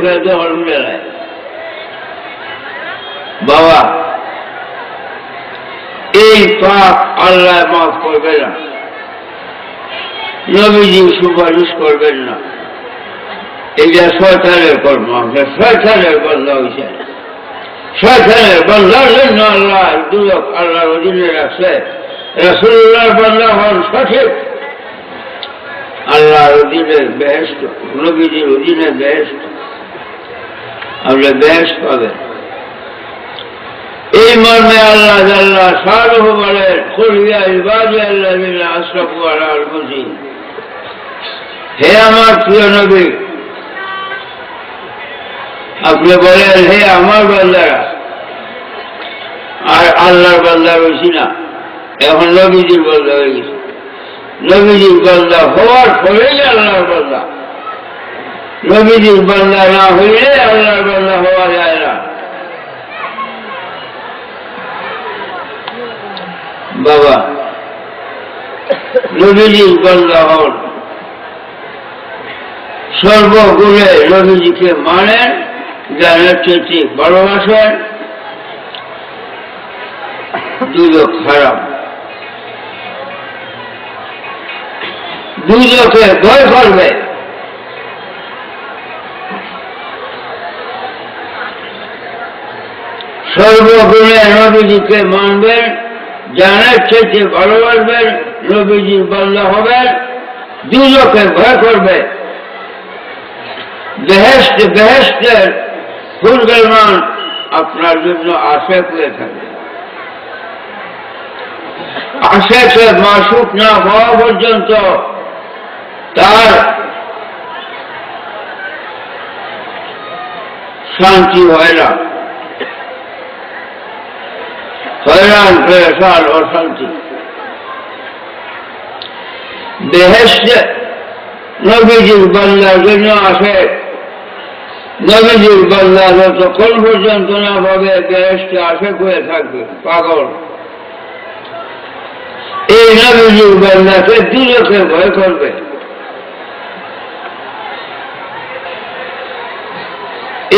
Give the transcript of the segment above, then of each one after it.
লোকের দখল মেলায়। বাবা, এই পাপ আল্লাহ মাফ করবে না, নবীজি সুপারিশ করবেন না। এটা শয়তানের কর্ম, শয়তানের বন্ধা হয়েছে। শয়তানের বন্ধার জন্য আল্লাহ দুজক আল্লাহর অধীনে রাখছে। রাসূলুল্লাহর বন্ধা হন সঠিক, আল্লাহর অধীনে বেহেশত, নবীজির অধীনে বেহেশত, আপনি বেহেশত পাবেন। এই মর্মে আল্লাহ জাল্লা শানুহু বলেন, কুল ইয়া ইবাদিয়াল্লাযীনা আসরাফু আলা আনফুসিহিম, হে আমার প্রিয় নবী, আপনি বলেন হে আমার বান্দারা, আর আল্লাহর বান্দা রয়েছি না, এখন নবীজির বান্দা হয়ে গেছে। নবীজির বান্দা হওয়ার ফলেই আল্লাহর বান্দা, নবীজির বান্দা না হইলে আল্লাহর বান্দা হওয়া যায় না। বাবা, নবীজির বান্দা হন, সর্বগুণে নবীজিকে মানেন, জানার চেয়ে ভালোবাসেন, দুজক হারাম, দুজকে ভয় করবে। সর্বগুণে নবীজিকে মানবেন, জানার চেয়ে ভালোবাসবেন, নবীজির বান্দা হবেন, দুজকে ভয় করবে। বেহেশতের ফুলের মান আপনার জন্য আশেক হয়ে থাকবে। আশেকে মাসুক না হওয়া পর্যন্ত তার শান্তি হয় না, হয়রান পেরেশান অশান্তি। বেহেশতে নবীজির বান্দার জন্য আসে, নবীজির বান্দা যতক্ষণ পর্যন্ত না পাবে বেহেশতে আশেক হয়ে থাকবে, পাগল। এই নবীজির বান্দাকে দুজকে ভয় করবে।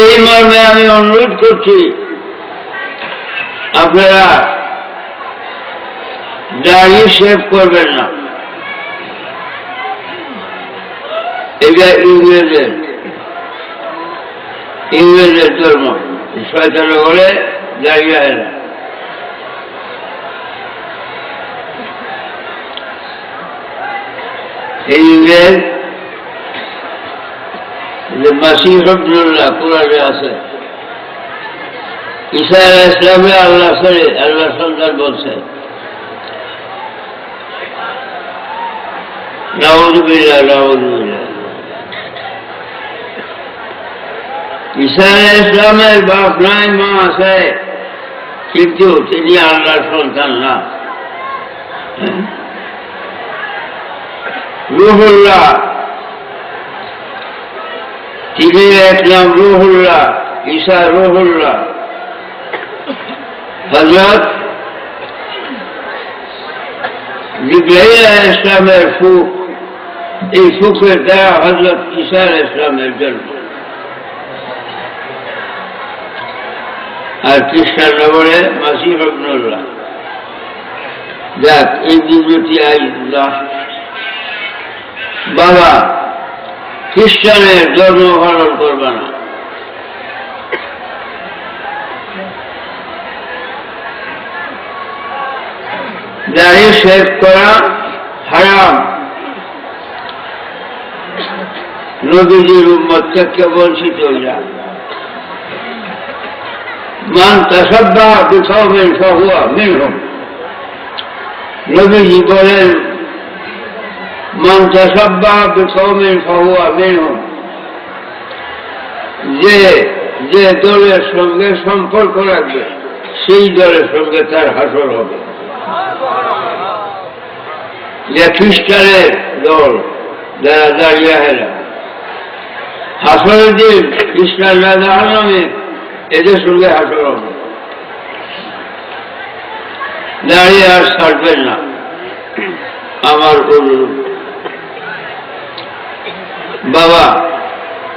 এই মর্মে আমি অনুরোধ করছি, আপনারা দাড়ি শেভ করবেন না। এটা ইংরেজের ধর্ম, শয়তানে বলে দাঁড়িয়ে হয় না। এই ইংরেজ যে মাসিহ আব্দুল্লাহ কোরআনে আছে, ঈসা আলাইহিস সালামে আল্লাহ সন্তান বলছে, নাউযুবিল্লাহ নাউযুবিল্লাহ। ঈসা আলাইহিস সালামের বাপ নাই, মা আছে, কিন্তু তিনি আল্লাহর সন্তান না। রুহুল্লাহ, তিনি এক নাম রুহুল্লাহ, ঈসা রুহুল্লাহ। হযরত জিবরাইল আলাইহিস সালামের ফুক, এই ফুকের দ্বারা হযরত ঈসা আলাইহিস সালামের জন্ম। আর খ্রিস্টানরা বলে মাসিহ ইবনুল্লাহ। যাক, এই বিবৃতি আইল্লাহ। বাবা, খ্রিস্টানের ধর্ম পালন করবে না। দাড়ি শেভ করা হারাম, নবীজির উম্মত থেকে বঞ্চিত হয়ে যায়। মান তাসাব্বাহা বিকওমিন ফাহুয়া মিনহুম, নবীজি বলেন মান তাসাব্বাহা বিকওমিন ফাহুয়া মিনহুম, যে দলের সঙ্গে সম্পর্ক রাখবে সেই দলের সঙ্গে তার হাসর হবে। যে খ্রিস্টানের দল যারা দাঁড়িয়ে হেরা, হাসরের দিন খ্রিস্টানরা জাহান্নামে, এদের সঙ্গে হাসর হবে। দাঁড়িয়ে আর ছাড়বেন না, আমার অনুরোধ। বাবা,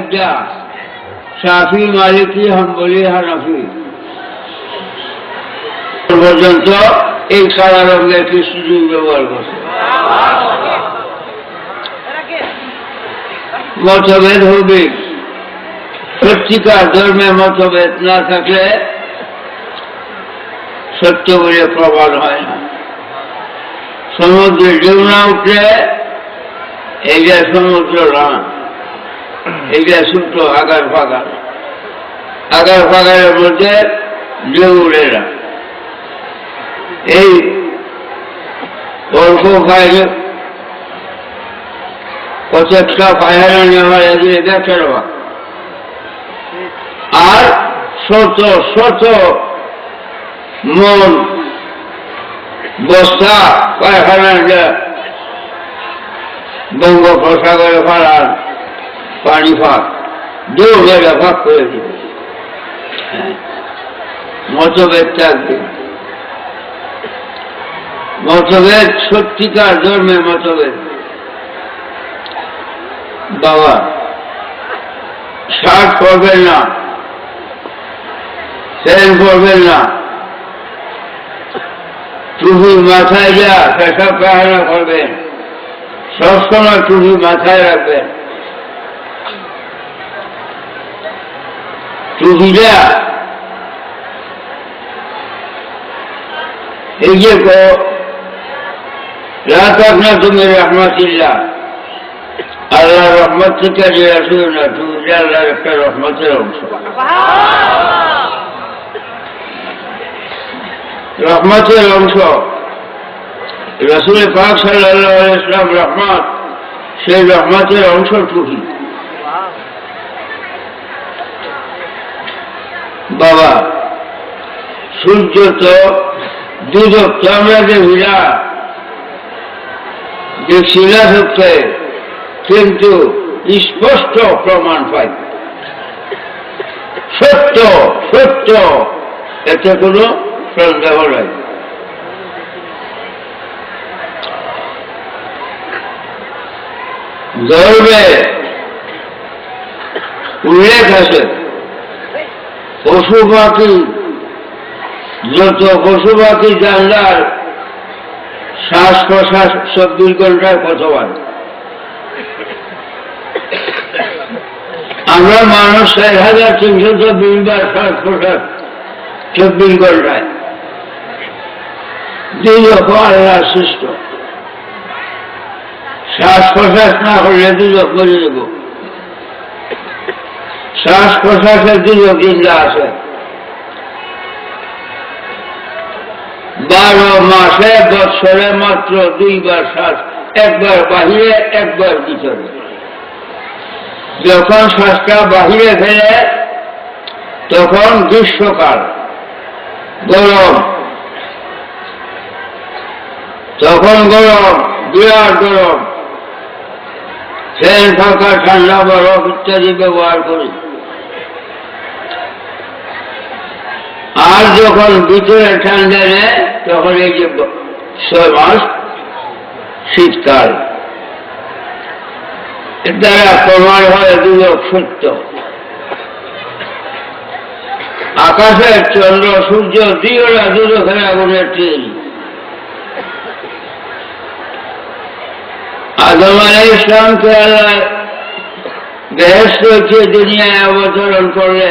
একটা শাফি, মালিকি, হাম্বলি, হানাফি পর্যন্ত এই কালা রঙের কৃষ্ণজি ব্যবহার করছে। মতভেদ হবে, সত্যিকার ধর্মে মতভেদ না থাকলে সত্য বলে প্রমাণ হয় না। সমুদ্রে ঢেউ না উঠলে এইটা সমুদ্র না, এইটা ছোট্ট আগার ফাগার, আগার ফাগারের মধ্যে ঢেউ উঠে না। এই অল্প ফাইলে প্রত্যেকটা পায়খানা নেওয়ার এদিকে দেখার আর শত শত মন বস্তা পায়খানা বঙ্গোপসাগরে ফালার পানি ফাঁক দৌড়ে ফাঁক করে দিবে। মতভেদ থাকবে, মতভেদ সত্যিকার ধর্মে মতভেদ। বাবা শার্ট পরবেন না, প্যান্ট পরবেন না, টুপি মাথায় যা পেশাব পায়খানা করবেন, সবসময় টুপি মাথায় রাখবেন। টুপিটা এই যে রাখনা তুমি রহমতুল্লাহ, আল্লাহ রহমত থেকে যে আসবে না, টুপিটা আল্লাহর একটা রহমতের অংশ, রহমতের অংশ। রাসূল পাক সাল্লাল্লাহু আলাইহি ওয়াসাল্লাম রহমত, সেই রহমতের অংশ টুপি। বাবা সূর্য তো দুদক তো আমরা দেখছি না সত্যি, কিন্তু স্পষ্ট প্রমাণ পাই সত্য সত্য, এতে কোনো সন্দেহ নাই। ধর্মে উল্লেখ আছে পশু পাখি, যত পশু পাখি জানলার শ্বাস প্রশ্বাস 24 ঘন্টায় কতবার, আমরা মানুষ 4320 বার শ্বাস প্রশ্বাস 24 ঘন্টায়। দুই লক্ষ আল্লাহ সৃষ্ট, শ্বাস প্রশ্বাস না করলে দুজক মরে যাব। শ্বাস প্রশ্বাসের দুজক জিন্দা আছে। 12 মাসে বৎসরে মাত্র 2 বার শ্বাস, একবার বাহিরে একবার ভিতরে। যখন শ্বাসটা বাহিরে ফেলে তখন গ্রীষ্মকাল, গরম, তখন গরম, বিরাট গরম, ফ্যান ফাঁকা ঠান্ডা বরফ ইত্যাদি ব্যবহার করি। আর যখন ভিতরে ঠান্ডা নেয় তখন এই যে 6 মাস শীতকাল। এর দ্বারা প্রমাণ হয় দুদক সত্য। আকাশের চন্দ্র সূর্য দুইটা দুদকের আগুনের ট্রেন। আদম আলাইহিস সালামকে আল্লাহ বেহেশত হচ্ছে দুনিয়ায় অবতরণ করলে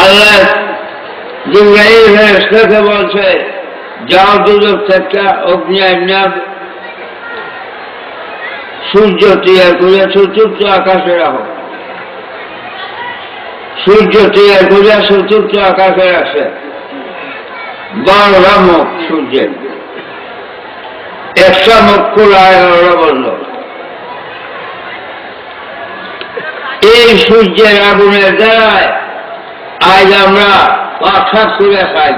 আল্লাহ জিবরাইল ফেরেশতাকে বলছে, যাও দুদক থেকে অগ্নি আইনা সূর্য তৈরি করে চতুর্থ আকাশে রাখো। সূর্য তৈরি করে চতুর্থ আকাশে আসে। 12টা মুখ সূর্যের, 100 মুখ খোলা, 11টা বন্ধ। এই সূর্যের আগুনের দ্বারায় আজ আমরা পাক করে খাই।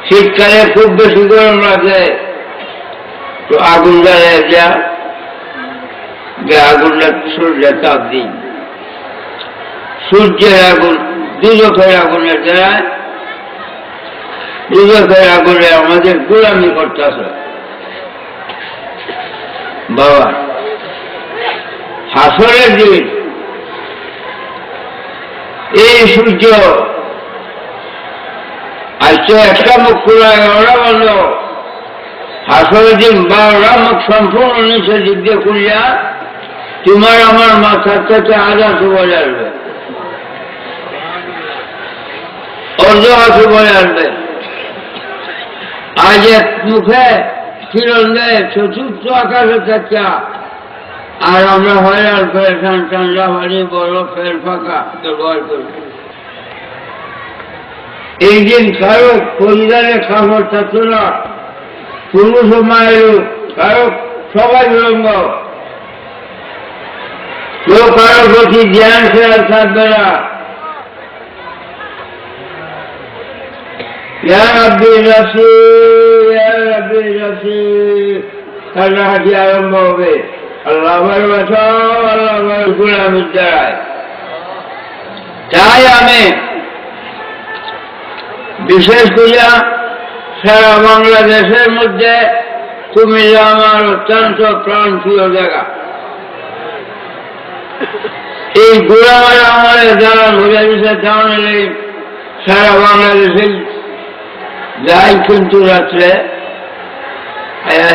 শীতকালে খুব বেশি গরম লাগে তো আগুন জ্বালিয়ে যা আগুনটা সূর্যের তাপ দিই। সূর্যের আগুন দুদকের আগুনের দ্বারায়, দুদকের আগুনে আমাদের গোলামি করতেছে। বাবা হাসরের দিন এই সূর্য আজকে একটা মুখ খোলায় ওরা বলল হাসরের দিন 12টা মুখ সম্পূর্ণ নিচে দিক দিয়ে খুলিয়া তোমার আমার মাথার থেকে আধা বলে আসবে, অর্ধ হাতে বলে আসবে। আজ এক মুখে কিরণ দেয় চতুর্থ আকাশে থাকা, আর আমরা হয়রান পেরেছান ঠান্ডা পানি বড় ফের ফাঁকা ব্যবহার করি। এই দিন কারো পরিবারে খাবার থাকতো না, পুরুষ ও মায়ের কারো সবাই বিলম্ব, কেউ কারো প্রতি জ্ঞান খেয়াল থাকবে না। কান্নাহাটি আরম্ভ হবে, আল্লাহ বাঁচাও, আল্লাহ গোলামির দ্বারায়। তাই আমি বিশেষ করিয়া সারা বাংলাদেশের মধ্যে কুমিল্লা আমার অত্যন্ত প্রাণপ্রিয় জায়গা। এই গোলামের আমাদের যারা ঘুরে দিচ্ছে তাহলে সারা বাংলাদেশে যাই, কিন্তু রাত্রে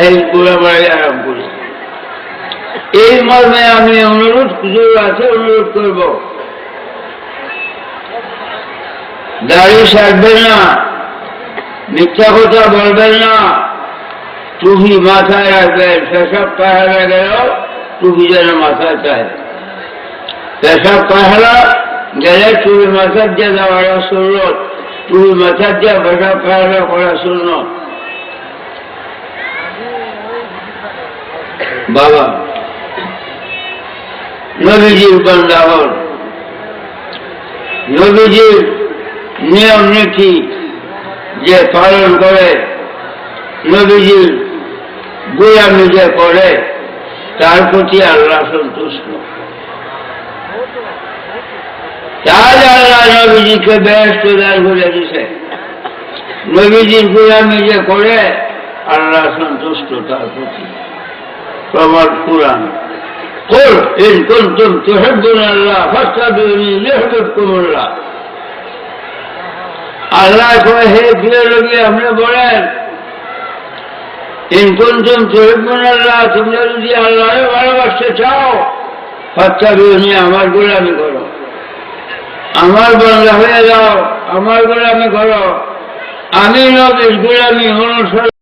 এই গোলামারি আরাম করি। এই মর্মে আমি অনুরোধ করব, দাড়ি সারবেন না, মিথ্যা কথা বলবেন না, টুপি মাথায় রাখবেন। পেশাব পাহারা গেল টুপি যেন মাথায় চায়, পেশাব পাহারা গেলে টুপি মাথার দিয়ে দেওয়াটা সুন্নত, টুপি মাথার দিয়ে পেশাব পাহারা করা সুন্নত। বাবা নবীজির বান্দা হন, নবীজির নিয়ম নীতি যে পালন করে, নবীজির গোলামি যে করে, তার প্রতি আল্লাহ সন্তুষ্ট। তাই আল্লাহ নবীজিকে বেহেশত দান করে দিছে। নবীজির গোলামি যে করে, আল্লাহ সন্তুষ্ট তার প্রতি। প্রমাণ কুরআন, قل إن كنتم تحبون الله فاتبعوني يحببكم الله। আল্লাহ কয়, হে প্রিয় নবী আপনি বলেন, ইন কুনতুম তুহিব্বুনা আল্লাহ, তোমরা যদি আল্লাহকে ভালোবাসতে চাও, ফাত্তাবিউনি, আমার গোলামি করো, আমার বান্দা হয়ে যাও, আমার গোলামি করো। আমি নবীর গোলামি অনুসরণ